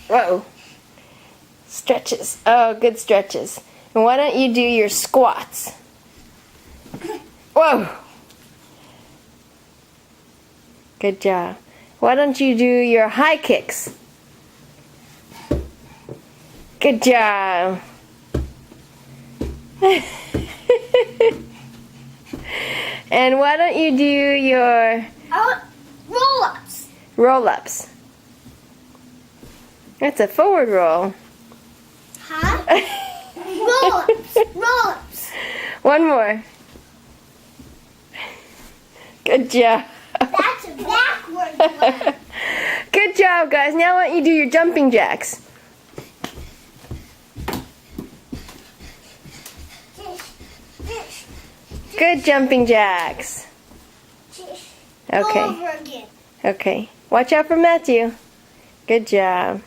Whoa. Stretches. Oh, good stretches. And why don't you do your squats? Whoa. Good job. Why don't you do your high kicks? Good job. And why don't you do your roll-ups? Roll-ups. That's a forward roll. Huh? Roll-ups. Roll-ups. One more. Good job. That's a backward one. Good job, guys. Now why don't you do your jumping jacks? Good jumping jacks. Okay. Over again. Okay. Watch out for Matthew. Good job.